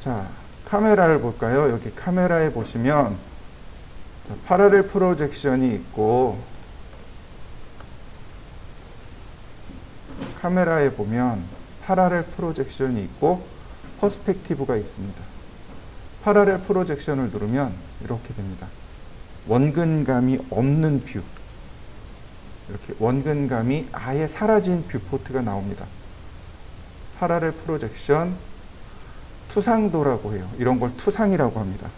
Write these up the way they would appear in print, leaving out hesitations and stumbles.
자, 카메라를 볼까요? 여기 카메라에 보시면 파라렐 프로젝션이 있고, 카메라에 보면 파라렐 프로젝션이 있고 퍼스펙티브가 있습니다. 파라렐 프로젝션을 누르면 이렇게 됩니다. 원근감이 없는 뷰, 이렇게 원근감이 아예 사라진 뷰포트가 나옵니다. 파라렐 프로젝션, 투상도라고 해요. 이런 걸 투상이라고 합니다.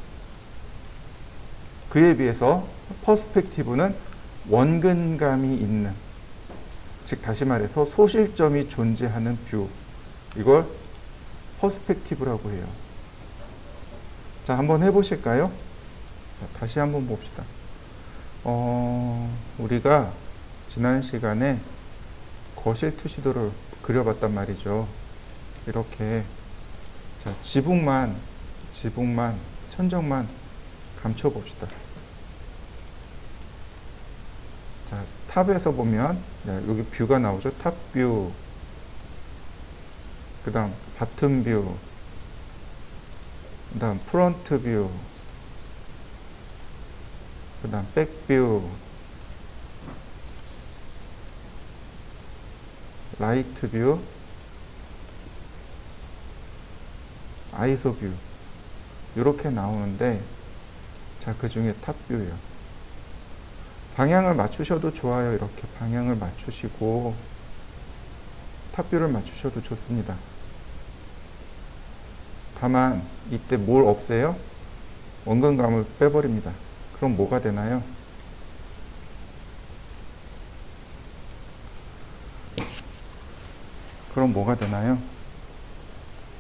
그에 비해서 퍼스펙티브는 원근감이 있는, 즉 다시 말해서 소실점이 존재하는 뷰, 이걸 퍼스펙티브라고 해요. 자, 한번 해보실까요? 자, 다시 한번 봅시다. 우리가 지난 시간에 거실 투시도를 그려봤단 말이죠. 이렇게, 자, 지붕만, 천정만 감춰봅시다. 자, 탑에서 보면 여기 뷰가 나오죠. 탑 뷰, 그 다음 바텀 뷰, 그 다음 프론트 뷰, 그 다음 백 뷰, 라이트 뷰, 아이소 뷰, 이렇게 나오는데, 자, 그 중에 탑 뷰예요. 방향을 맞추셔도 좋아요. 이렇게 방향을 맞추시고 탑뷰를 맞추셔도 좋습니다. 다만 이때 뭘 없애요? 원근감을 빼버립니다. 그럼 뭐가 되나요?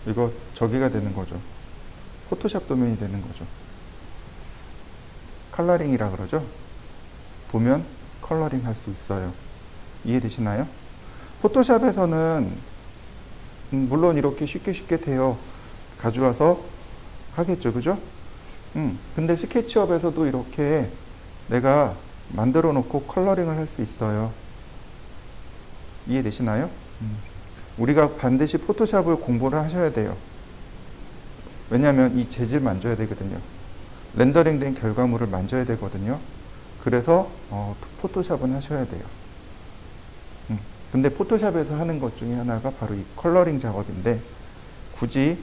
이거 저기가 되는 거죠. 포토샵 도면이 되는 거죠. 컬러링이라 그러죠. 도면 컬러링 할 수 있어요. 이해되시나요? 포토샵에서는 물론 이렇게 쉽게 돼요. 가져와서 하겠죠. 그죠? 근데 스케치업에서도 이렇게 내가 만들어 놓고 컬러링을 할 수 있어요. 이해되시나요? 우리가 반드시 포토샵을 공부를 하셔야 돼요. 왜냐하면 이 재질 만져야 되거든요. 렌더링 된 결과물을 만져야 되거든요. 그래서 포토샵은 하셔야 돼요. 근데 포토샵에서 하는 것 중에 하나가 바로 이 컬러링 작업인데, 굳이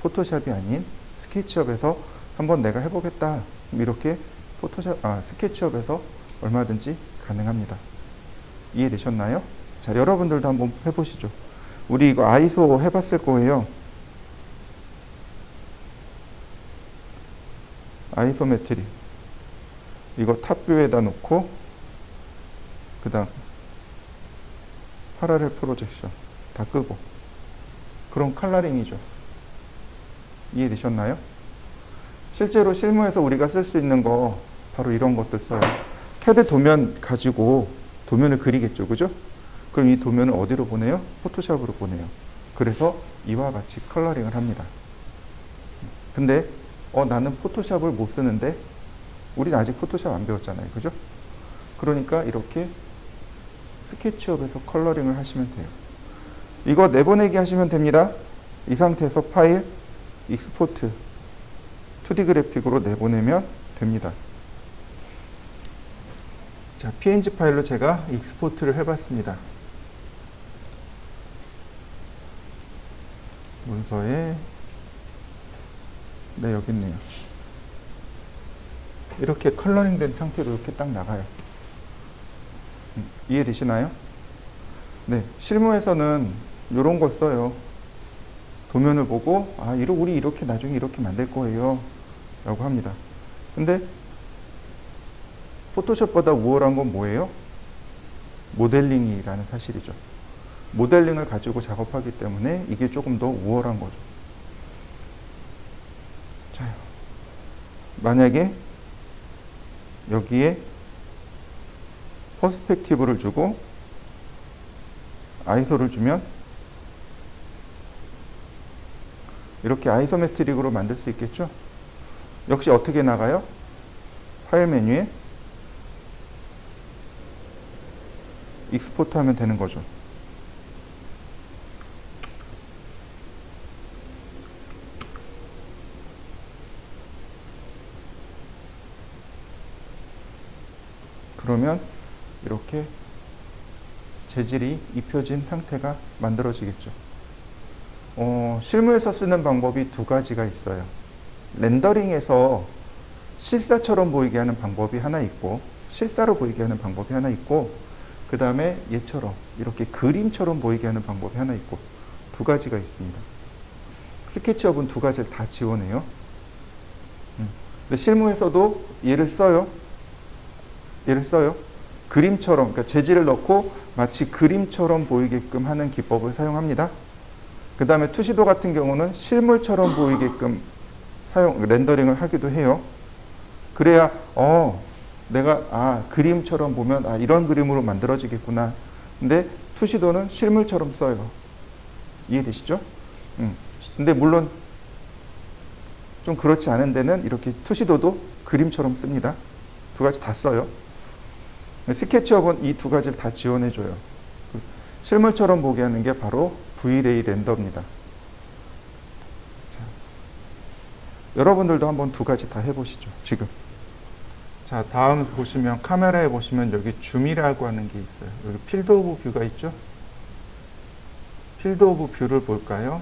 포토샵이 아닌 스케치업에서 한번 내가 해보겠다, 이렇게 스케치업에서 얼마든지 가능합니다. 이해되셨나요? 자, 여러분들도 한번 해보시죠. 우리 이거 아이소 해봤을 거예요. 아이소메트리, 이거 탑뷰에다 놓고, 그 다음 파라렐 프로젝션 다 끄고, 그런 컬러링이죠. 이해되셨나요? 실제로 실무에서 우리가 쓸 수 있는 거 바로 이런 것들 써요. CAD 도면 가지고 도면을 그리겠죠. 그죠? 그럼 이 도면을 어디로 보내요? 포토샵으로 보내요. 그래서 이와 같이 컬러링을 합니다. 근데 나는 포토샵을 못 쓰는데, 우리는 아직 포토샵 안 배웠잖아요. 그죠? 그러니까 이렇게 스케치업에서 컬러링을 하시면 돼요. 이거 내보내기 하시면 됩니다. 이 상태에서 파일, 익스포트, 2D 그래픽으로 내보내면 됩니다. 자, PNG 파일로 제가 익스포트를 해봤습니다. 문서에, 네, 여기 있네요. 이렇게 컬러링 된 상태로 이렇게 딱 나가요. 이해되시나요? 네, 실무에서는 이런 걸 써요. 도면을 보고, 우리 이렇게 나중에 이렇게 만들 거예요 라고 합니다. 근데 포토샵보다 우월한 건 뭐예요? 모델링이라는 사실이죠. 모델링을 가지고 작업하기 때문에 이게 조금 더 우월한 거죠. 자, 만약에 여기에 퍼스펙티브를 주고 아이소를 주면 이렇게 아이소메트릭으로 만들 수 있겠죠? 역시 어떻게 나가요? 파일 메뉴에 익스포트 하면 되는 거죠. 그러면 이렇게 재질이 입혀진 상태가 만들어지겠죠. 실무에서 쓰는 방법이 두 가지가 있어요. 렌더링에서 실사처럼 보이게 하는 방법이 하나 있고, 실사로 보이게 하는 방법이 하나 있고, 그 다음에 얘처럼 이렇게 그림처럼 보이게 하는 방법이 하나 있고, 두 가지가 있습니다. 스케치업은 두 가지를 다 지원해요. 근데 실무에서도 얘를 써요. 그림처럼, 그러니까 재질을 넣고 마치 그림처럼 보이게끔 하는 기법을 사용합니다. 그 다음에 투시도 같은 경우는 실물처럼 보이게끔 렌더링을 하기도 해요. 그래야 내가 그림처럼 보면 이런 그림으로 만들어지겠구나. 근데 투시도는 실물처럼 써요. 이해되시죠? 근데 물론 좀 그렇지 않은 데는 이렇게 투시도도 그림처럼 씁니다. 두 가지 다 써요. 스케치업은 이 두 가지를 다 지원해줘요. 실물처럼 보게 하는 게 바로 V-Ray 렌더입니다. 자, 여러분들도 한번 두 가지 다 해보시죠. 지금. 자, 다음 보시면 카메라에 보시면 여기 줌이라고 하는 게 있어요. 여기 필드 오브 뷰가 있죠. 필드 오브 뷰를 볼까요?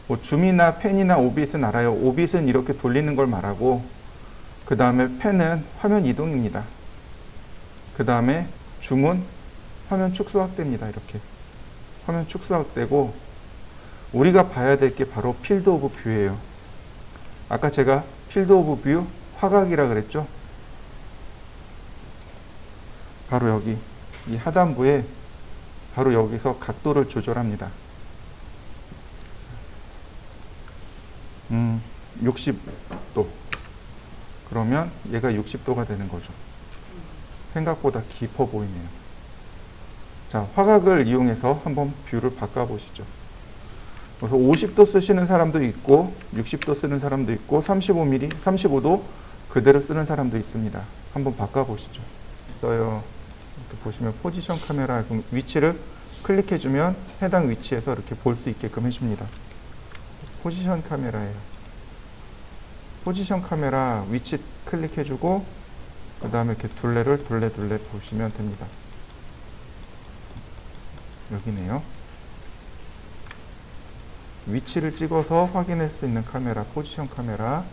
뭐 줌이나 펜이나 오빗은 알아요. 오빗은 이렇게 돌리는 걸 말하고, 그 다음에 펜은 화면 이동입니다. 그 다음에 줌은 화면 축소 확대입니다. 이렇게 화면 축소 확대고, 우리가 봐야 될 게 바로 필드 오브 뷰예요. 아까 제가 필드 오브 뷰 화각이라 그랬죠. 바로 여기 이 하단부에 바로 여기서 각도를 조절합니다. 60도. 그러면 얘가 60도가 되는 거죠. 생각보다 깊어 보이네요. 자, 화각을 이용해서 한번 뷰를 바꿔보시죠. 그래서 50도 쓰시는 사람도 있고 60도 쓰는 사람도 있고 35mm, 35도 그대로 쓰는 사람도 있습니다. 한번 바꿔보시죠. 있어요. 이렇게 보시면 포지션 카메라 위치를 클릭해주면 해당 위치에서 이렇게 볼 수 있게끔 해줍니다. 포지션 카메라예요. 포지션 카메라 위치 클릭해주고 그 다음에 이렇게 둘레를 둘레 보시면 됩니다. 여기네요. 위치를 찍어서 확인할 수 있는 카메라, 포지션 카메라.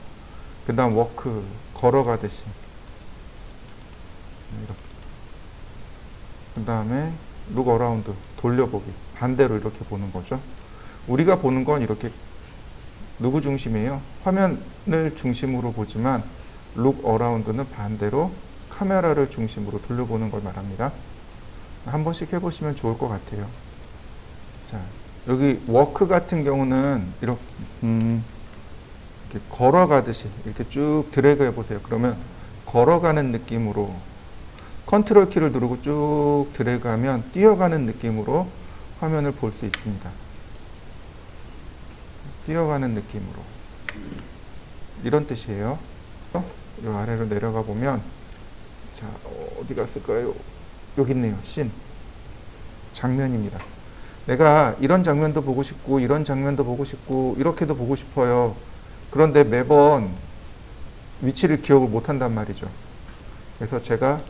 그 다음 워크, 걸어가듯이 이렇게. 그 다음에 룩 어라운드, 돌려보기. 반대로 이렇게 보는 거죠. 우리가 보는 건 이렇게 누구 중심이에요? 화면을 중심으로 보지만 룩 어라운드는 반대로 카메라를 중심으로 돌려보는 걸 말합니다. 한 번씩 해보시면 좋을 것 같아요. 자, 여기 워크 같은 경우는 이렇게 걸어가듯이 이렇게 쭉 드래그 해보세요. 그러면 걸어가는 느낌으로 컨트롤 키를 누르고 쭉 드래그하면 뛰어가는 느낌으로 화면을 볼 수 있습니다. 뛰어가는 느낌으로. 이런 뜻이에요. 이 아래로 내려가 보면, 자, 어디 갔을까요? 여기 있네요. 씬. 장면입니다. 내가 이런 장면도 보고 싶고, 이런 장면도 보고 싶고, 이렇게도 보고 싶어요. 그런데 매번 위치를 기억을 못 한단 말이죠. 그래서 제가,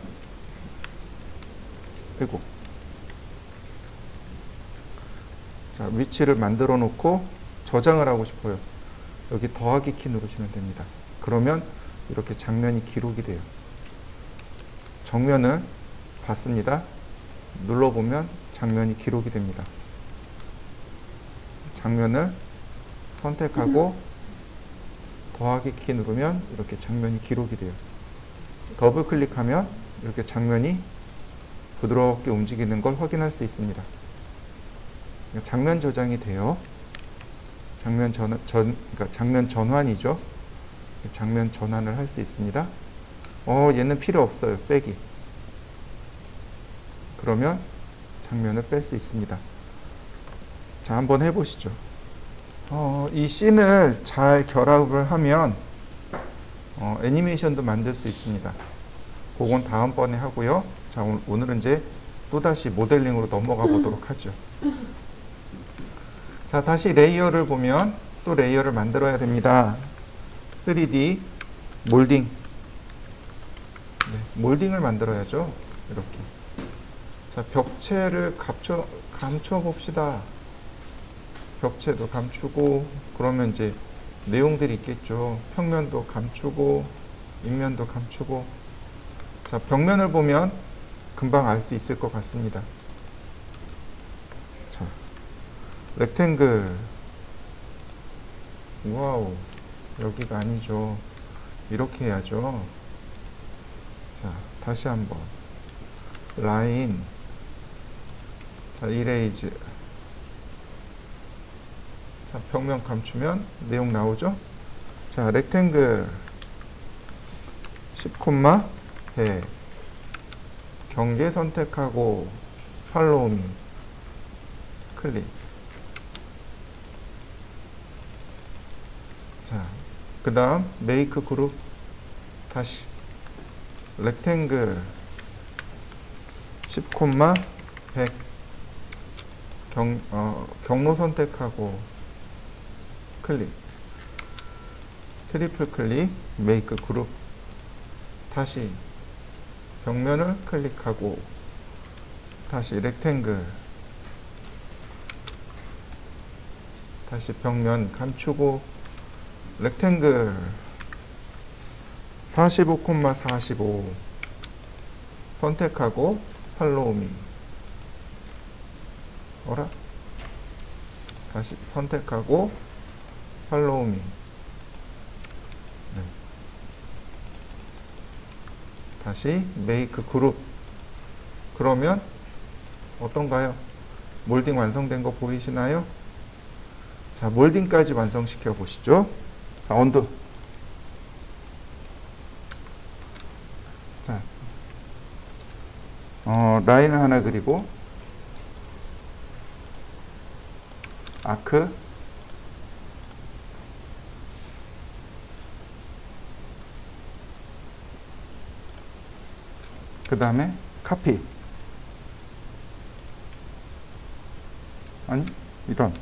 자, 위치를 만들어 놓고 저장을 하고 싶어요. 여기 더하기 키 누르시면 됩니다. 그러면 이렇게 장면이 기록이 돼요. 정면을 봤습니다. 눌러보면 장면이 기록이 됩니다. 장면을 선택하고 더하기 키 누르면 이렇게 장면이 기록이 돼요. 더블 클릭하면 이렇게 장면이 부드럽게 움직이는 걸 확인할 수 있습니다. 장면 저장이 돼요. 그러니까 장면 전환이죠. 장면 전환을 할 수 있습니다. 얘는 필요 없어요. 빼기. 그러면 장면을 뺄 수 있습니다. 자, 한번 해보시죠. 이 씬을 잘 결합을 하면 애니메이션도 만들 수 있습니다. 그건 다음번에 하고요. 자, 오늘은 이제 또다시 모델링으로 넘어가 보도록 하죠. 자, 다시 레이어를 보면 또 레이어를 만들어야 됩니다. 3D 몰딩. 네, 몰딩을 만들어야죠. 이렇게. 자, 벽체를 감춰 봅시다. 벽체도 감추고, 그러면 이제 내용들이 있겠죠. 평면도 감추고, 인면도 감추고. 자, 벽면을 보면 금방 알 수 있을 것 같습니다. 자, 렉탱글. 와우, 여기가 아니죠. 이렇게 해야죠. 자, 다시 한번. 라인. 자, 이레이즈. 자, 벽면 감추면 내용 나오죠? 자, 렉탱글 10,100 경계 선택하고 팔로우 미 클릭. 자, 그 다음 메이크 그룹 다시 렉탱글 10,100 경로 선택하고 클릭. 트리플 클릭 메이크 그룹. 다시 벽면을 클릭하고 다시 렉탱글. 다시 벽면 감추고 렉탱글 45,45 선택하고 팔로우 미. 어라? 다시 선택하고 팔로우 미. 네. 다시 메이크 그룹. 그러면 어떤가요? 몰딩 완성된 거 보이시나요? 자, 몰딩까지 완성시켜 보시죠. 자, 언두. 자, 라인을 하나 그리고 아크. 그 다음에 카피. 아니, 이런.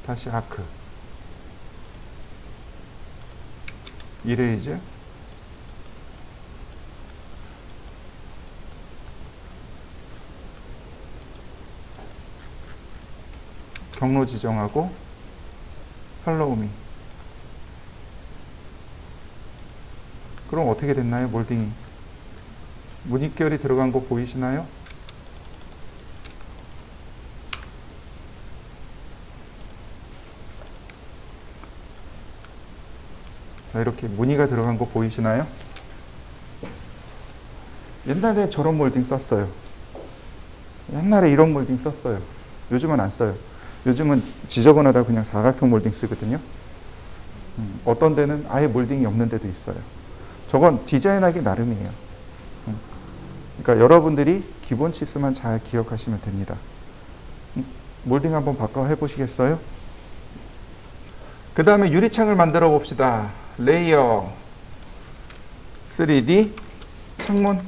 다시 아크. 이레이즈. 경로 지정하고 팔로우 미. 그럼 어떻게 됐나요? 몰딩이. 무늬결이 들어간 거 보이시나요? 자, 이렇게 무늬가 들어간 거 보이시나요? 옛날에 저런 몰딩 썼어요. 옛날에 이런 몰딩 썼어요. 요즘은 안 써요. 요즘은 지저분하다 그냥 사각형 몰딩 쓰거든요. 어떤 데는 아예 몰딩이 없는 데도 있어요. 저건 디자인하기 나름이에요. 그러니까 여러분들이 기본 치수만 잘 기억하시면 됩니다. 몰딩 한번 바꿔 해보시겠어요? 그 다음에 유리창을 만들어 봅시다. 레이어 3D 창문.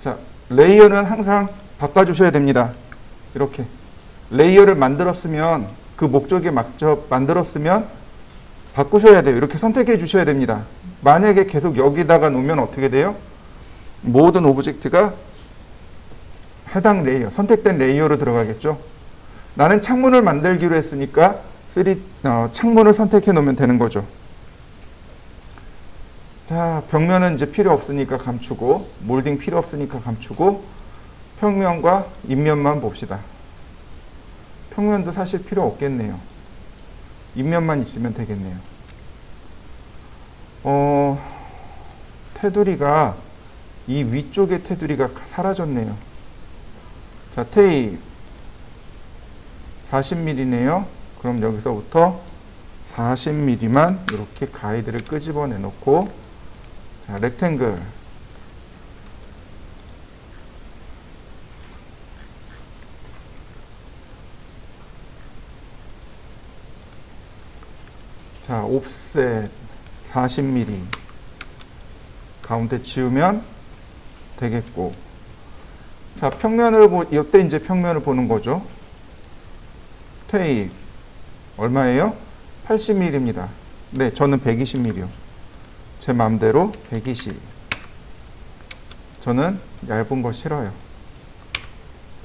자, 레이어는 항상 바꿔주셔야 됩니다. 이렇게 레이어를 만들었으면 그 목적에 맞춰 만들었으면 바꾸셔야 돼요. 이렇게 선택해 주셔야 됩니다. 만약에 계속 여기다가 놓으면 어떻게 돼요? 모든 오브젝트가 해당 레이어, 선택된 레이어로 들어가겠죠. 나는 창문을 만들기로 했으니까 창문을 선택해 놓으면 되는 거죠. 자, 벽면은 이제 필요 없으니까 감추고, 몰딩 필요 없으니까 감추고, 평면과 인면만 봅시다. 평면도 사실 필요 없겠네요. 인면만 있으면 되겠네요. 테두리가, 이 위쪽의 테두리가 사라졌네요. 자, 테이프 40mm네요. 그럼 여기서부터 40mm만 이렇게 가이드를 끄집어내 놓고, 자, 렉탱글. 자, 옵셋 40mm 가운데 지우면 되겠고, 자, 이때 이제 평면을 보는 거죠. 테이프 얼마예요? 80mm입니다. 네, 저는 120mm요. 제 마음대로 120. 저는 얇은 거 싫어요.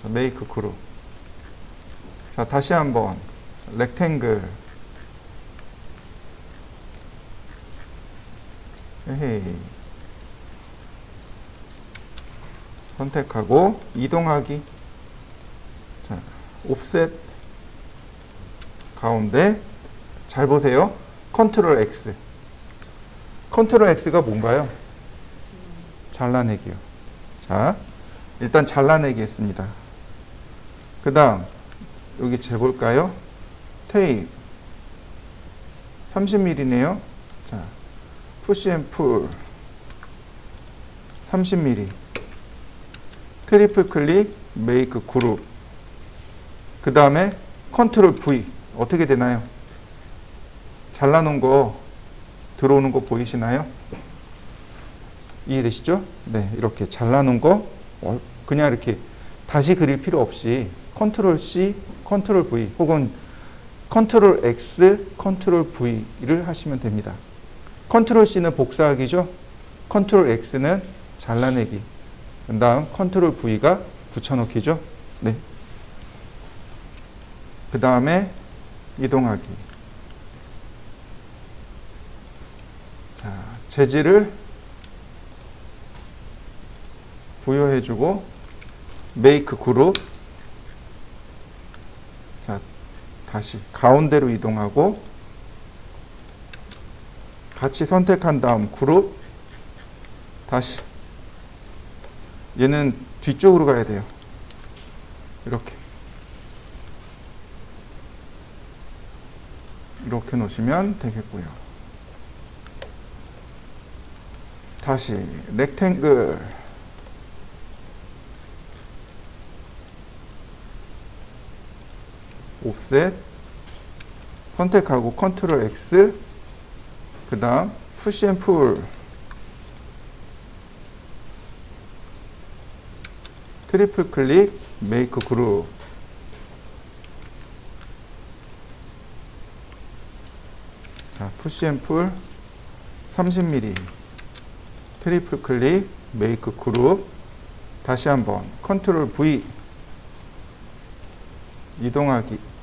자, 메이크 그룹. 자, 다시 한번 렉탱글. 에헤이. 선택하고 이동하기. 자, 옵셋 가운데. 잘 보세요. 컨트롤 X. 컨트롤 X가 뭔가요? 잘라내기요. 자, 일단 잘라내기 했습니다. 그 다음 여기 재볼까요? 테이프 30mm네요. 자, 푸시 앤 풀 30mm. 트리플 클릭, 메이크 그룹. 그 다음에 컨트롤 V. 어떻게 되나요? 잘라놓은 거 들어오는 거 보이시나요? 이해되시죠? 네, 이렇게 잘라놓은 거 그냥 이렇게 다시 그릴 필요 없이 컨트롤 C, 컨트롤 V 혹은 컨트롤 X, 컨트롤 V를 하시면 됩니다. 컨트롤 C는 복사하기죠. 컨트롤 X는 잘라내기. 그 다음 컨트롤 V가 붙여넣기죠. 네. 그 다음에 이동하기. 자, 재질을 부여해주고 메이크 그룹. 자, 다시 가운데로 이동하고 같이 선택한 다음 그룹. 다시 얘는 뒤쪽으로 가야 돼요. 이렇게 놓으시면 되겠고요. 다시 렉탱글. 옵셋 선택하고 컨트롤 X. 그 다음 푸시 앤 풀. 트리플 클릭, 메이크 그룹. 자, 푸시 앤 풀 30mm. 트리플 클릭, 메이크 그룹. 다시 한번 컨트롤 V. 이동하기.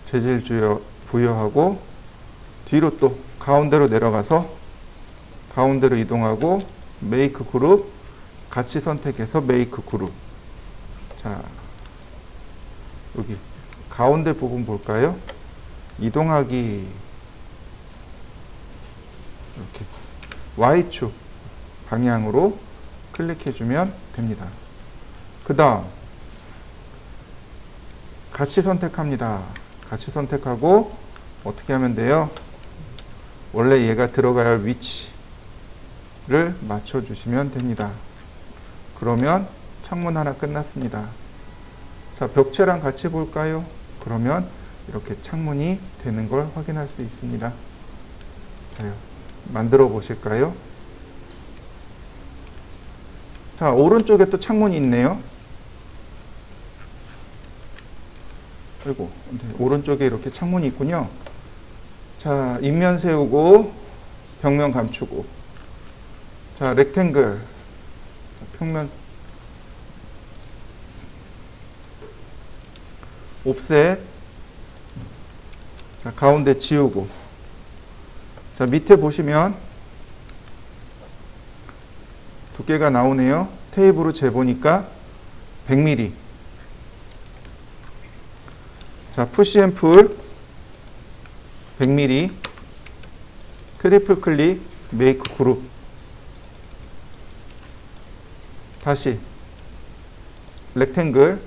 재질 부여하고 뒤로 또 가운데로 내려가서 가운데로 이동하고 메이크 그룹 같이 선택해서 메이크 그룹. 자, 여기 가운데 부분 볼까요? 이동하기. 이렇게 Y축 방향으로 클릭해주면 됩니다. 그 다음 같이 선택합니다. 같이 선택하고 어떻게 하면 돼요? 원래 얘가 들어가야 할 위치를 맞춰주시면 됩니다. 그러면 창문 하나 끝났습니다. 자, 벽체랑 같이 볼까요? 그러면 이렇게 창문이 되는 걸 확인할 수 있습니다. 자, 만들어 보실까요? 자, 오른쪽에 또 창문이 있네요. 그리고 오른쪽에 이렇게 창문이 있군요. 자, 인면 세우고 벽면 감추고. 자, 렉탱글. 평면 옵셋. 자, 가운데 지우고. 자, 밑에 보시면 두께가 나오네요. 테이프로 재보니까 100mm. 자, 푸시 앤 풀 100mm. 트리플 클릭, 메이크 그룹. 다시 렉탱글,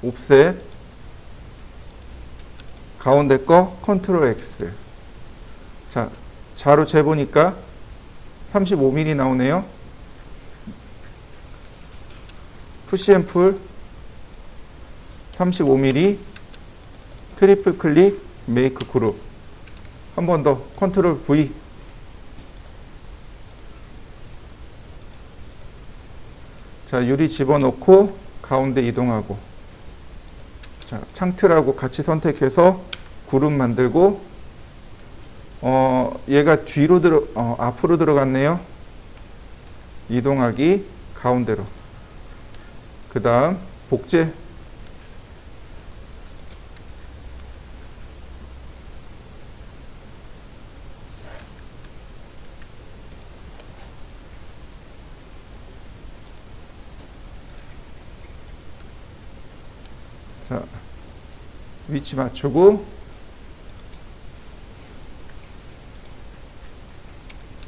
옵셋, 가운데 거 컨트롤 X. 자, 자로 재보니까 35mm 나오네요. 푸시 앤 풀 35mm. 트리플 클릭, 메이크 그룹. 한 번 더 컨트롤 V. 자, 유리 집어넣고 가운데 이동하고. 자, 창틀하고 같이 선택해서 그룹 만들고 얘가 앞으로 들어갔네요. 이동하기 가운데로. 그 다음 복제. 자, 위치 맞추고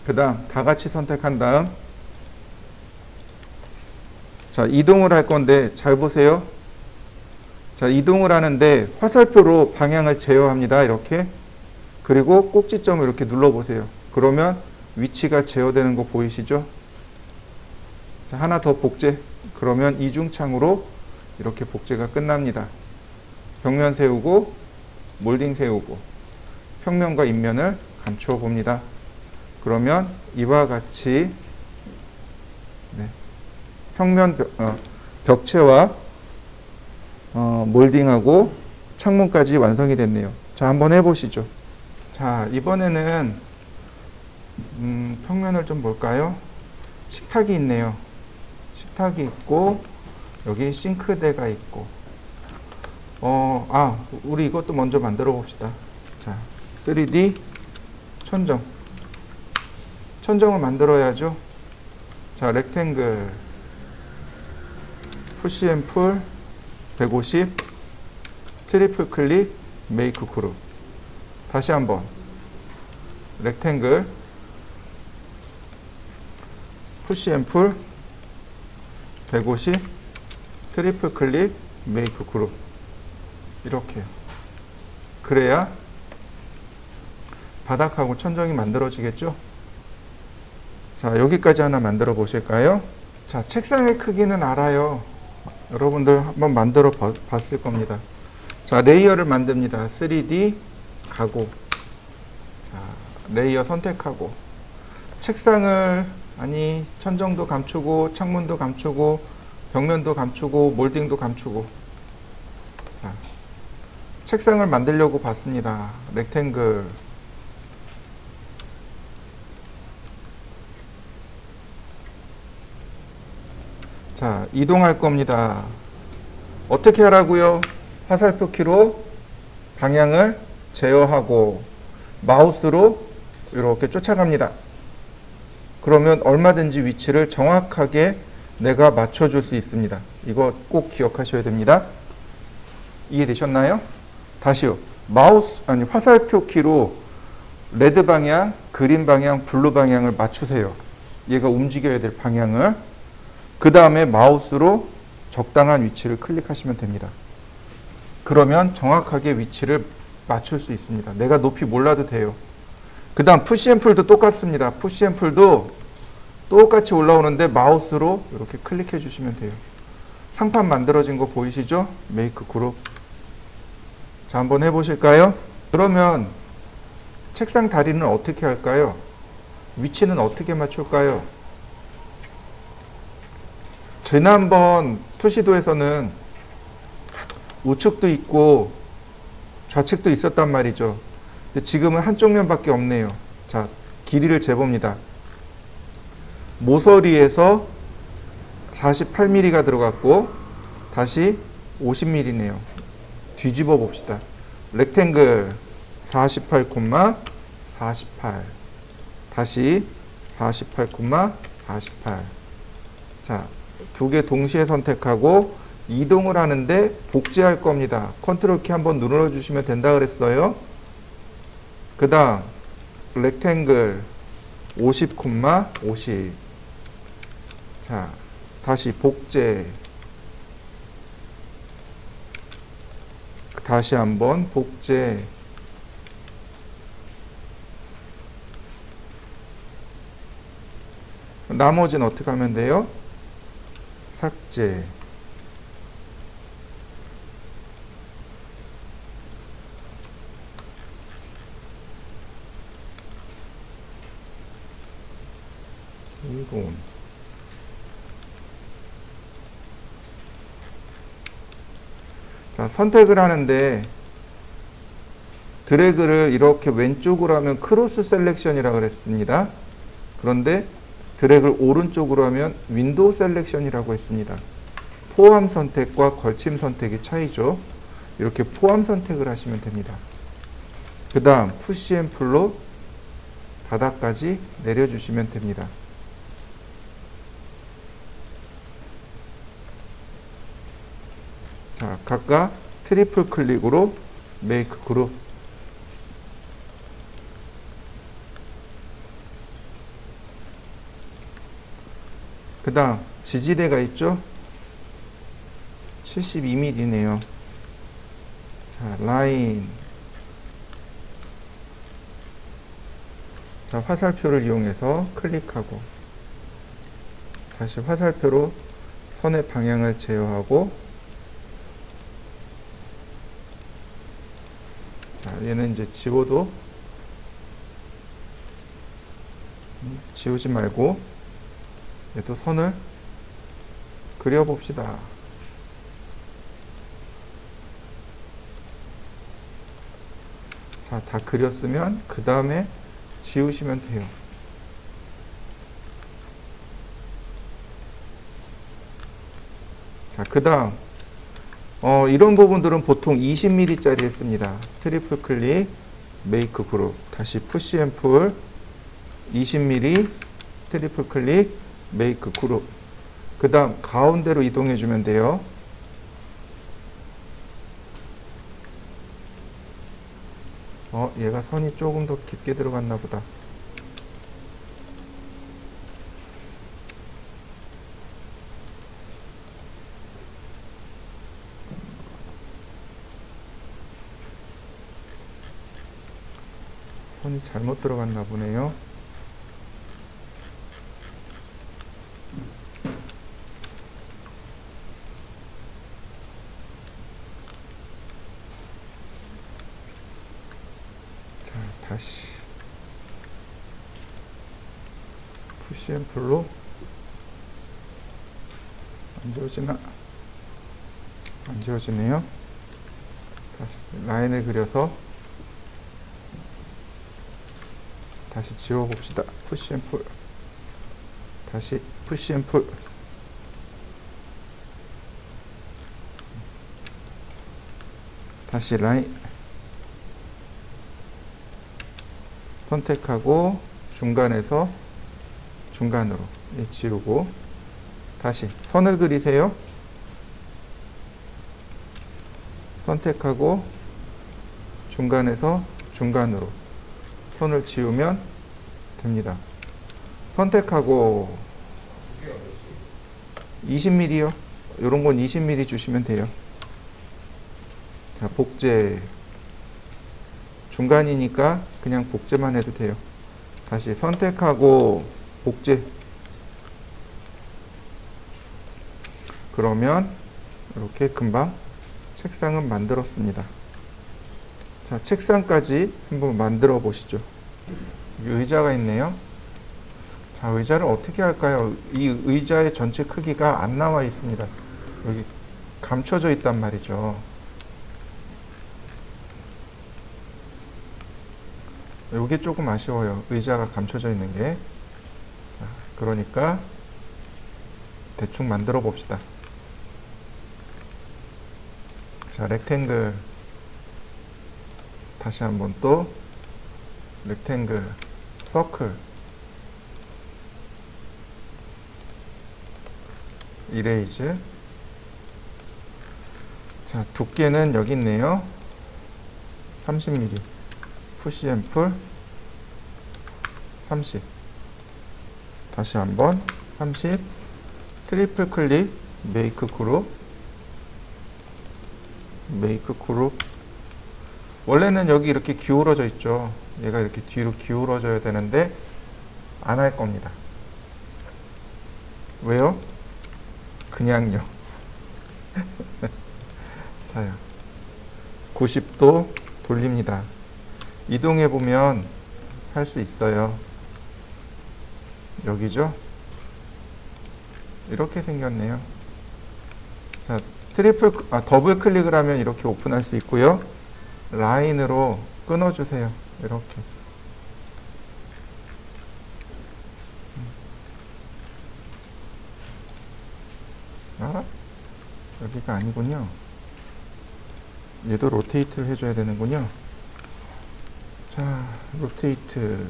그 다음 다 같이 선택한 다음 자, 이동을 할 건데 잘 보세요. 자, 이동을 하는데 화살표로 방향을 제어합니다. 이렇게. 그리고 꼭지점을 이렇게 눌러보세요. 그러면 위치가 제어되는 거 보이시죠? 자, 하나 더 복제. 그러면 이중창으로 이렇게 복제가 끝납니다. 벽면 세우고 몰딩 세우고 평면과 인면을 감추어 봅니다. 그러면 이와 같이 평면 벽체와 몰딩하고 창문까지 완성이 됐네요. 자, 한번 해보시죠. 자, 이번에는 평면을 좀 볼까요? 식탁이 있네요. 식탁이 있고 여기 싱크대가 있고 우리 이것도 먼저 만들어 봅시다. 자, 3D 천정을 만들어야죠. 자, 렉탱글 푸시 앤 풀 150 트리플 클릭 메이크 그룹. 다시 한번 렉탱글 푸시 앤 풀 150 트리플 클릭 메이크 그룹. 이렇게요. 그래야 바닥하고 천정이 만들어지겠죠. 자, 여기까지 하나 만들어 보실까요? 자, 책상의 크기는 알아요. 여러분들 한번 만들어 봤을 겁니다. 자, 레이어를 만듭니다. 3D 가고, 자, 레이어 선택하고, 책상을 천정도 감추고 창문도 감추고 벽면도 감추고 몰딩도 감추고. 자, 책상을 만들려고 봤습니다. 렉탱글 자, 이동할 겁니다. 어떻게 하라고요? 화살표 키로 방향을 제어하고 마우스로 이렇게 쫓아갑니다. 그러면 얼마든지 위치를 정확하게 내가 맞춰줄 수 있습니다. 이거 꼭 기억하셔야 됩니다. 이해되셨나요? 다시요. 화살표 키로 레드 방향, 그린 방향, 블루 방향을 맞추세요. 얘가 움직여야 될 방향을. 그 다음에 마우스로 적당한 위치를 클릭하시면 됩니다. 그러면 정확하게 위치를 맞출 수 있습니다. 내가 높이 몰라도 돼요. 그 다음 푸시 앤 풀도 똑같습니다. 푸시 앤 풀도 똑같이 올라오는데 마우스로 이렇게 클릭해 주시면 돼요. 상판 만들어진 거 보이시죠? 메이크 그룹. 자, 한번 해보실까요? 그러면 책상 다리는 어떻게 할까요? 위치는 어떻게 맞출까요? 지난번 투시도에서는 우측도 있고 좌측도 있었단 말이죠. 근데 지금은 한쪽 면밖에 없네요. 자, 길이를 재봅니다. 모서리에서 48mm가 들어갔고 다시 50mm네요. 뒤집어 봅시다. 렉탱글 48, 48 다시 48, 48. 자, 두 개 동시에 선택하고 이동을 하는데 복제할 겁니다. 컨트롤 키 한번 눌러주시면 된다 그랬어요. 그 다음 렉탱글 50, 50. 자, 다시 복제. 다시 한번 복제. 나머지는 어떻게 하면 돼요? 삭제. 이동. 자, 선택을 하는데 드래그를 이렇게 왼쪽으로 하면 크로스 셀렉션이라고 그랬습니다. 그런데 드래그를 오른쪽으로 하면 윈도우 셀렉션이라고 했습니다. 포함 선택과 걸침 선택의 차이죠. 이렇게 포함 선택을 하시면 됩니다. 그 다음 푸시 앤 풀로 바닥까지 내려주시면 됩니다. 자, 각각 트리플 클릭으로 메이크 그룹. 그 다음 지지대가 있죠. 72mm네요. 자, 라인. 자, 화살표를 이용해서 클릭하고 다시 화살표로 선의 방향을 제어하고, 자, 얘는 이제 지워도 지우지 말고 얘도 선을 그려봅시다. 자, 다 그렸으면 그 다음에 지우시면 돼요. 자, 그 다음 이런 부분들은 보통 20mm 짜리 했습니다. 트리플 클릭, 메이크 그룹, 다시 푸시 앤 풀, 20mm, 트리플 클릭, 메이크 그룹. 그 다음 가운데로 이동해 주면 돼요. 얘가 선이 조금 더 깊게 들어갔나 보다. 선이 잘못 들어갔나 보네요. 자, 다시 푸시 앤 풀로. 안 지워지나? 안 지워지네요. 다시 라인을 그려서 다시 지워봅시다. 푸시 앤 풀. 다시 푸시 앤 풀. 다시 라인 선택하고 중간에서 중간으로 지우고 다시 선을 그리세요. 선택하고 중간에서 중간으로 선을 지우면 됩니다. 선택하고 20mm요. 이런 건 20mm 주시면 돼요. 자, 복제. 중간이니까 그냥 복제만 해도 돼요. 다시 선택하고 복제. 그러면 이렇게 금방 책상은 만들었습니다. 자, 책상까지 한번 만들어 보시죠. 여기 의자가 있네요. 자, 의자를 어떻게 할까요? 이 의자의 전체 크기가 안 나와 있습니다. 여기 감춰져 있단 말이죠. 이게 조금 아쉬워요. 의자가 감춰져 있는 게. 자, 그러니까 대충 만들어 봅시다. 자, 렉탱글. 다시 한번 또 렉탱글, 서클, 이레이즈. 자, 두께는 여기 있네요. 30mm. 푸시 앤 풀 30. 다시 한번 30. 트리플 클릭, 메이크 그룹. 메이크 그룹. 원래는 여기 이렇게 기울어져 있죠. 얘가 이렇게 뒤로 기울어져야 되는데 안 할 겁니다. 왜요? 그냥요. 자요. 90도 돌립니다. 이동해 보면 할 수 있어요. 여기죠? 이렇게 생겼네요. 자, 더블 클릭을 하면 이렇게 오픈할 수 있고요. 라인으로 끊어주세요. 이렇게. 아, 여기가 아니군요. 얘도 로테이트를 해줘야 되는군요. 자, 로테이트.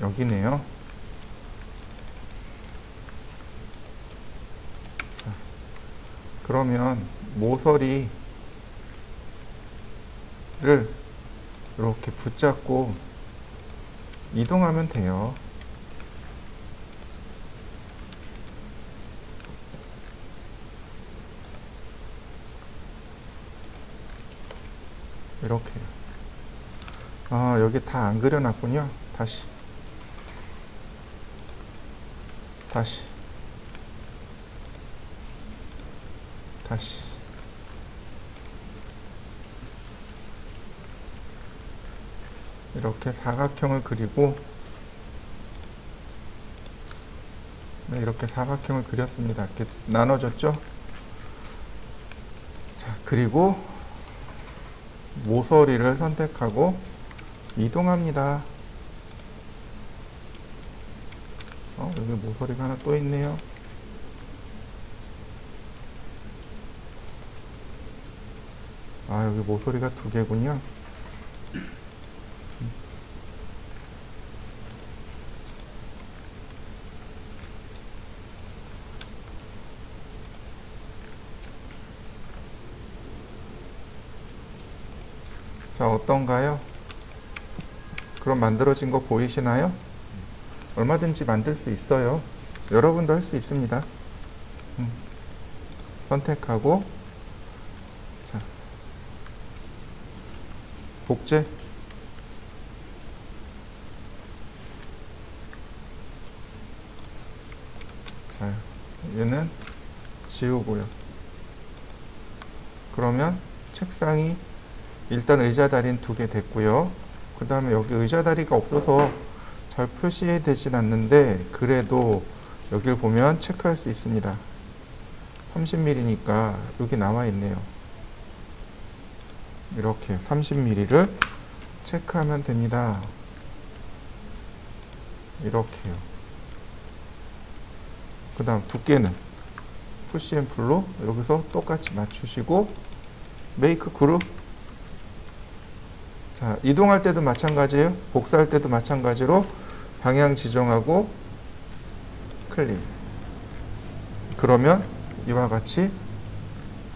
여기네요. 자, 그러면 모서리를 이렇게 붙잡고 이동하면 돼요. 이렇게요. 아, 여기 다 안 그려놨군요. 다시 이렇게 사각형을 그리고, 네, 이렇게 사각형을 그렸습니다. 이렇게 나눠졌죠? 자, 그리고 모서리를 선택하고 이동합니다. 여기 모서리가 하나 또 있네요. 아, 여기 모서리가 두 개군요. 자, 어떤가요? 그럼 만들어진 거 보이시나요? 얼마든지 만들 수 있어요. 여러분도 할 수 있습니다. 선택하고, 자, 복제. 자, 얘는 지우고요. 그러면 책상이 일단 의자 다리는 두 개 됐고요. 그 다음에 여기 의자 다리가 없어서 잘 표시되진 않는데, 그래도 여기를 보면 체크할 수 있습니다. 30mm니까 여기 나와 있네요. 이렇게 30mm를 체크하면 됩니다. 이렇게요. 그 다음 두께는 푸시 앤 풀로 여기서 똑같이 맞추시고 메이크 그룹. 자, 이동할 때도 마찬가지예요. 복사할 때도 마찬가지로 방향 지정하고 클릭. 그러면 이와 같이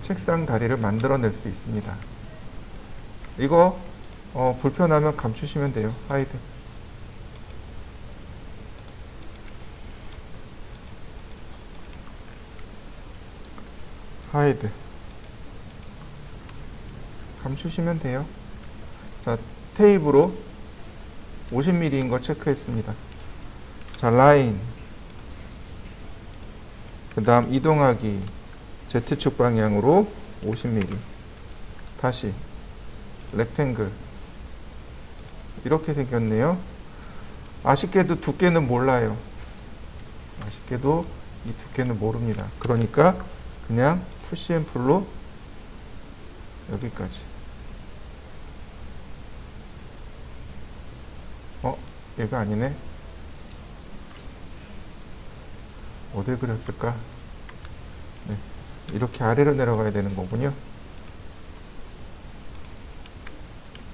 책상 다리를 만들어낼 수 있습니다. 이거 불편하면 감추시면 돼요. 하이드. 하이드. 감추시면 돼요. 자, 테이프로 50mm인 거 체크했습니다. 자, 라인. 그 다음 이동하기. Z축 방향으로 50mm. 다시 렉탱글. 이렇게 생겼네요. 아쉽게도 두께는 몰라요. 아쉽게도 이 두께는 모릅니다. 그러니까 그냥 푸시 앤 풀로 여기까지. 얘가 아니네. 어딜 그렸을까? 네, 이렇게 아래로 내려가야 되는 거군요.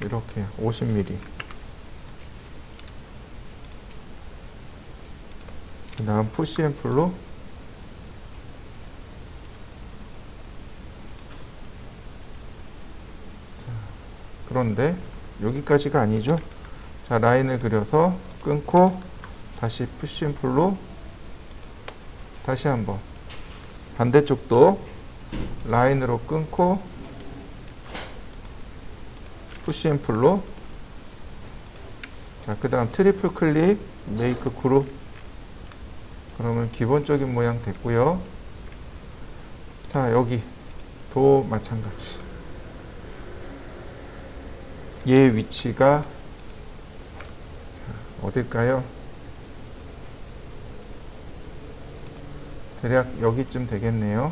이렇게 50mm. 그 다음 푸시 앤 풀로 그런데 여기까지가 아니죠. 자, 라인을 그려서 끊고 다시 푸시 앤 풀로 다시 한번 반대쪽도 라인으로 끊고 푸시 앤 풀로. 자, 그 다음 트리플 클릭 메이크 그룹. 그러면 기본적인 모양 됐고요. 자, 여기 도 마찬가지. 얘 위치가 어딜까요? 대략 여기쯤 되겠네요.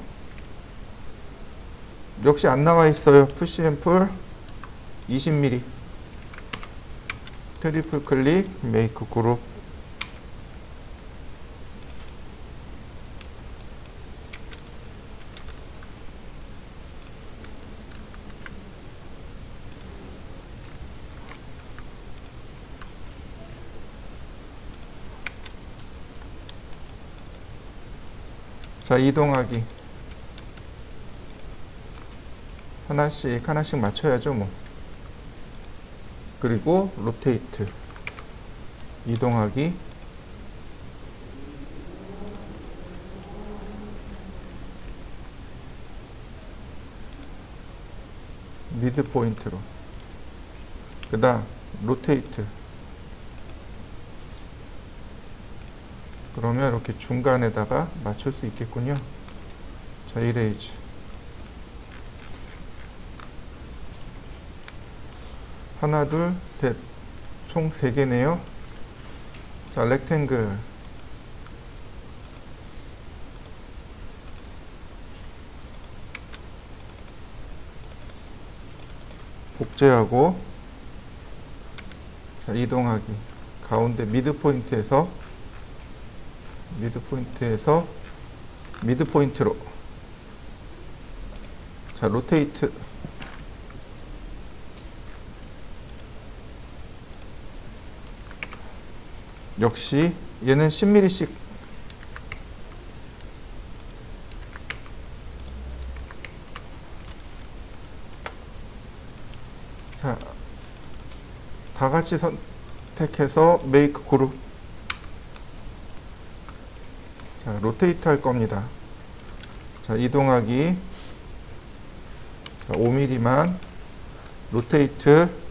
역시 안 나와 있어요. 푸시 앤 풀 20mm. 트리플 클릭, 메이크 그룹. 자, 이동하기. 하나씩 하나씩 맞춰야죠, 뭐. 그리고 로테이트. 이동하기. 미드 포인트로. 그다음 로테이트. 그러면 이렇게 중간에다가 맞출 수 있겠군요. 자, 이레이즈. 하나, 둘, 셋. 총 3개네요. 자, 렉탱글. 복제하고, 자, 이동하기. 가운데 미드 포인트에서 미드 포인트로. 자, 로테이트. 역시 얘는 10mm씩. 자, 다 같이 선택해서 메이크 그룹. 자, 로테이트 할 겁니다. 자, 이동하기. 자, 5mm만 로테이트.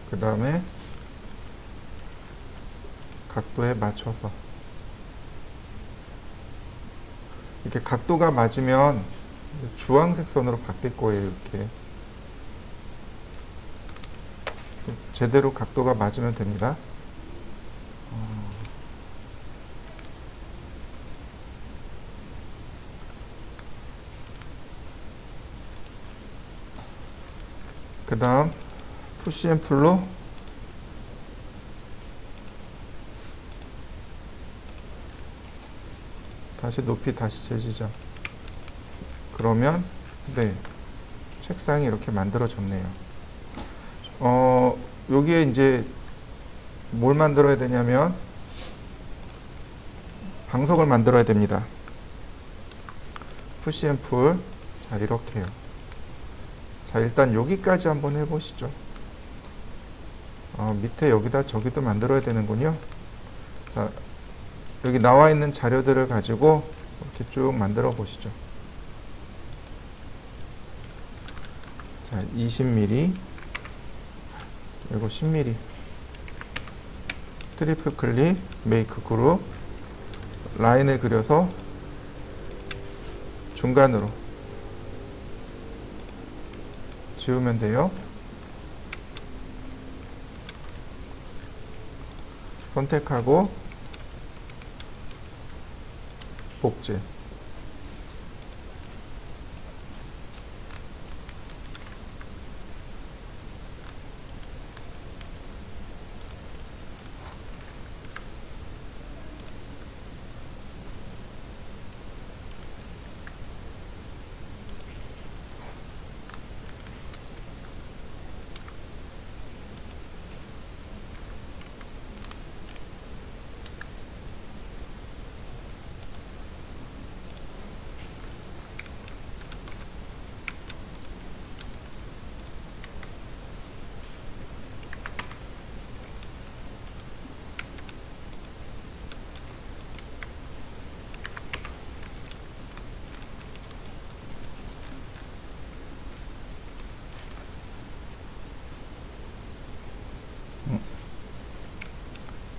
그 다음에 각도에 맞춰서 이렇게 각도가 맞으면 주황색 선으로 바뀔 거예요. 이렇게 제대로 각도가 맞으면 됩니다. 그 다음 푸시 앤 풀로 다시 높이 다시 재지정. 그러면 네, 책상이 이렇게 만들어졌네요. 여기에 이제 뭘 만들어야 되냐면 방석을 만들어야 됩니다. 푸시 앤 풀. 자, 이렇게요. 자, 일단 여기까지 한번 해보시죠. 밑에 여기다 저기도 만들어야 되는군요. 자, 여기 나와 있는 자료들을 가지고 이렇게 쭉 만들어 보시죠. 자, 20mm, 그리고 10mm. 트리플 클릭, 메이크 그룹. 라인을 그려서 중간으로 지우면 돼요. 선택하고 복제.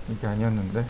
이게 아니었는데.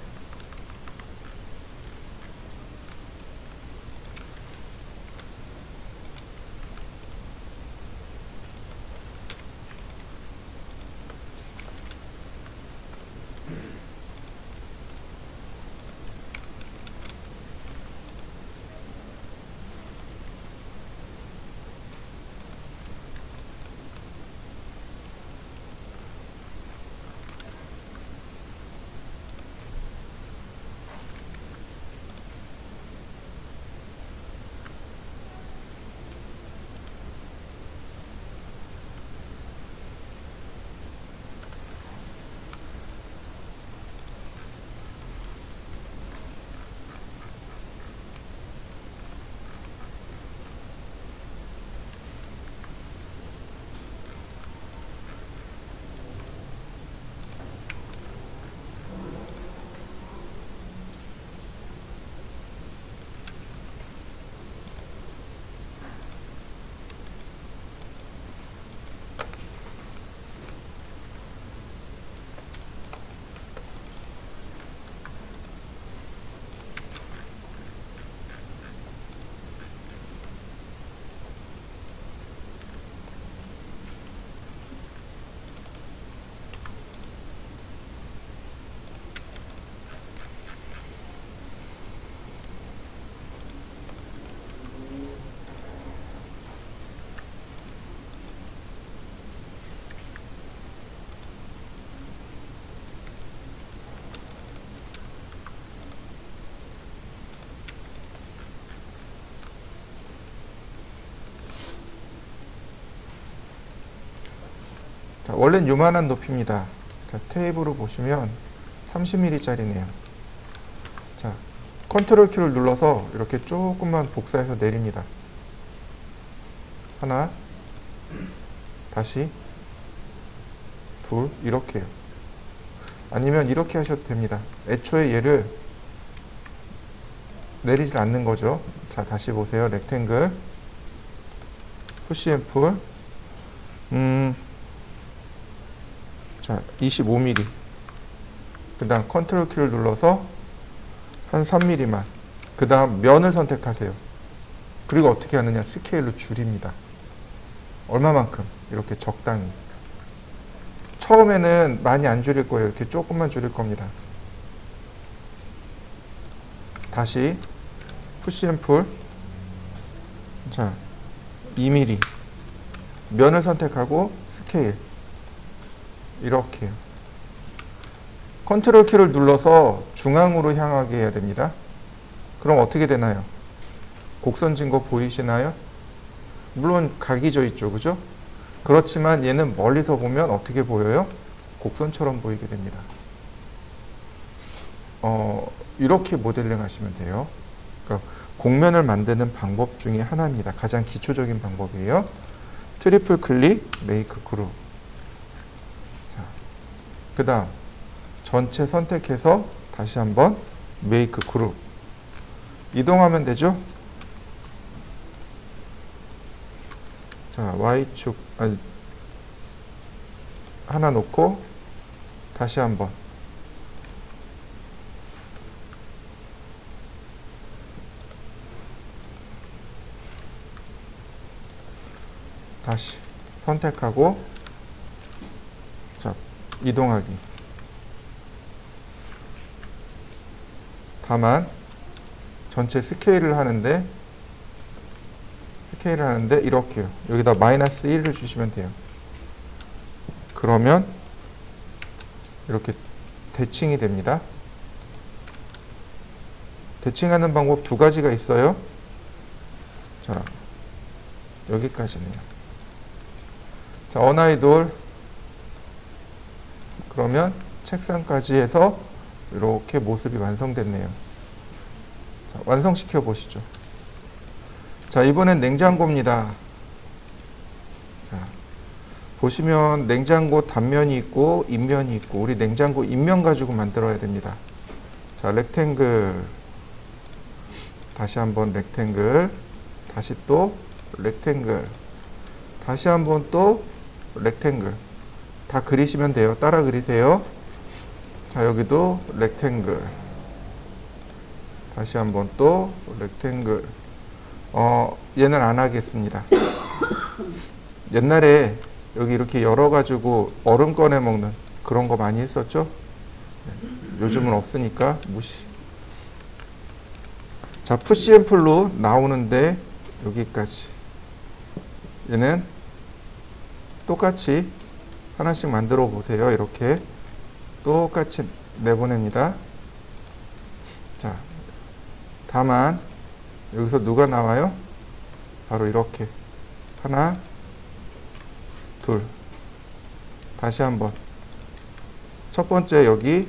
자, 원래는 요만한 높이입니다. 자, 테이블을 보시면 30mm짜리네요. 자, 컨트롤 키를 눌러서 이렇게 조금만 복사해서 내립니다. 하나, 다시, 둘, 이렇게요. 아니면 이렇게 하셔도 됩니다. 애초에 얘를 내리질 않는 거죠. 자, 다시 보세요. 렉탱글, 푸시 앤 풀, 자, 25mm. 그 다음 컨트롤 키를 눌러서 한 3mm만. 그 다음 면을 선택하세요. 그리고 어떻게 하느냐? 스케일로 줄입니다. 얼마만큼? 이렇게 적당히. 처음에는 많이 안 줄일 거예요. 이렇게 조금만 줄일 겁니다. 다시 푸시 앤 풀. 자, 2mm. 면을 선택하고 스케일. 이렇게요. 컨트롤 키를 눌러서 중앙으로 향하게 해야 됩니다. 그럼 어떻게 되나요? 곡선 진 거 보이시나요? 물론 각이 져 있죠. 그죠? 그렇지만 얘는 멀리서 보면 어떻게 보여요? 곡선처럼 보이게 됩니다. 이렇게 모델링 하시면 돼요. 그러니까 곡면을 만드는 방법 중에 하나입니다. 가장 기초적인 방법이에요. 트리플 클릭, 메이크 그룹. 그 다음 전체 선택해서 다시 한번 메이크 그룹. 이동하면 되죠? 자, Y축 하나 놓고 다시 한번 다시 선택하고 자, 이동하기. 다만 전체 스케일을 하는데 이렇게요. 여기다 마이너스 1을 주시면 돼요. 그러면 이렇게 대칭이 됩니다. 대칭하는 방법 두 가지가 있어요. 자, 여기까지네요. 자, 언아이돌. 그러면 책상까지 해서 이렇게 모습이 완성됐네요. 자, 완성시켜 보시죠. 자, 이번엔 냉장고입니다. 자, 보시면 냉장고 단면이 있고 인면이 있고 우리 냉장고 인면 가지고 만들어야 됩니다. 자, 렉탱글. 다시 한번 렉탱글. 다시 또 렉탱글. 다시 한번 또 렉탱글. 다 그리시면 돼요. 따라 그리세요. 자, 여기도 렉탱글. 다시 한번 또 렉탱글. 얘는 안 하겠습니다. 옛날에 여기 이렇게 열어가지고 얼음 꺼내 먹는 그런 거 많이 했었죠? 요즘은 없으니까 무시. 자, 푸시 앤 풀로 나오는데 여기까지. 얘는 똑같이 하나씩 만들어 보세요. 이렇게 똑같이 내보냅니다. 자, 다만 여기서 누가 나와요? 바로 이렇게 하나, 둘. 다시 한번 첫 번째 여기,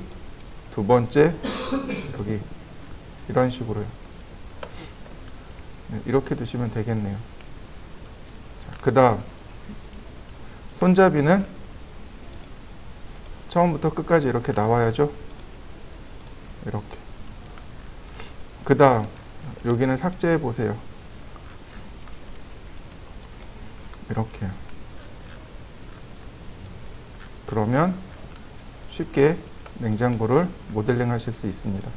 두 번째 여기. 이런 식으로요. 네, 이렇게 두시면 되겠네요. 그 다음 손잡이는 처음부터 끝까지 이렇게 나와야죠. 이렇게. 그 다음 여기는 삭제해 보세요. 이렇게. 그러면 쉽게 냉장고를 모델링 하실 수 있습니다.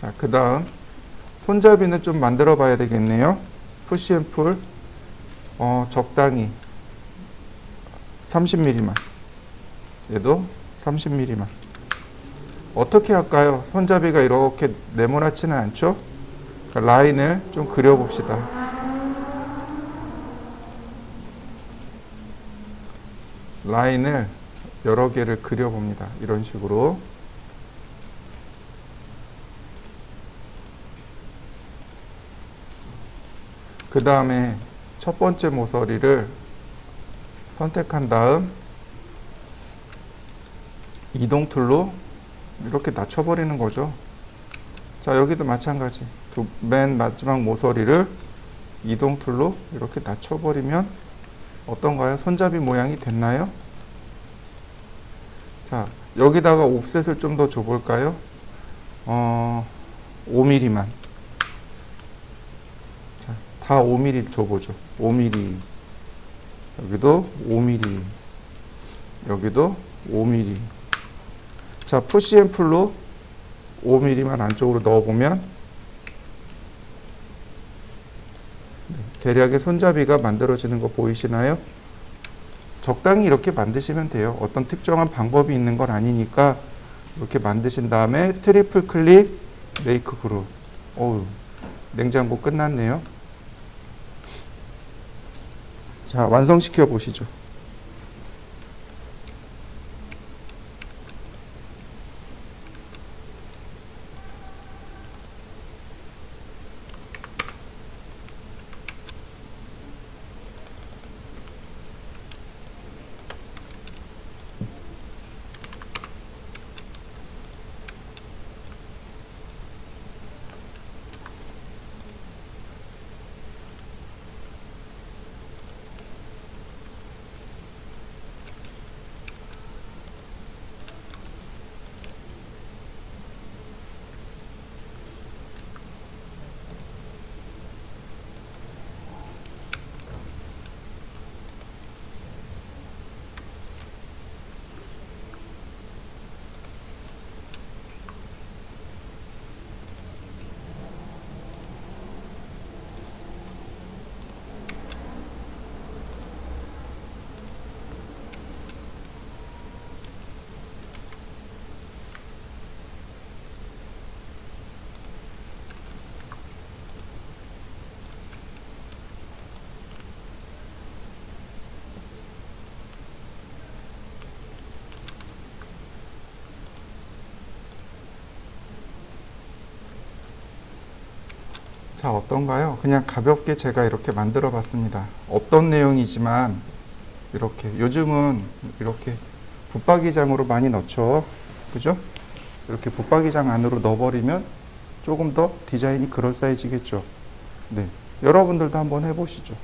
자, 그 다음 손잡이는 좀 만들어 봐야 되겠네요. 푸시 앤 풀. 적당히 30mm만. 얘도 30mm만. 어떻게 할까요? 손잡이가 이렇게 네모나지는 않죠? 라인을 좀 그려봅시다. 라인을 여러 개를 그려봅니다. 이런 식으로. 그 다음에 첫 번째 모서리를 선택한 다음 이동 툴로 이렇게 낮춰버리는 거죠. 자, 여기도 마찬가지. 맨 마지막 모서리를 이동 툴로 이렇게 낮춰버리면 어떤가요? 손잡이 모양이 됐나요? 자, 여기다가 옵셋을 좀 더 줘볼까요? 5mm만. 자, 다 5mm 줘보죠. 5mm. 여기도 5mm. 여기도 5mm. 자, 푸시 앤 풀로 5mm만 안쪽으로 넣어보면 대략의 손잡이가 만들어지는 거 보이시나요? 적당히 이렇게 만드시면 돼요. 어떤 특정한 방법이 있는 건 아니니까 이렇게 만드신 다음에 트리플 클릭, 메이크 그룹. 어우, 냉장고 끝났네요. 자, 완성시켜 보시죠. 자, 어떤가요? 그냥 가볍게 제가 이렇게 만들어 봤습니다. 없던 내용이지만 이렇게 요즘은 이렇게 붙박이장으로 많이 넣죠. 그죠? 이렇게 붙박이장 안으로 넣어버리면 조금 더 디자인이 그럴싸해지겠죠. 네, 여러분들도 한번 해보시죠.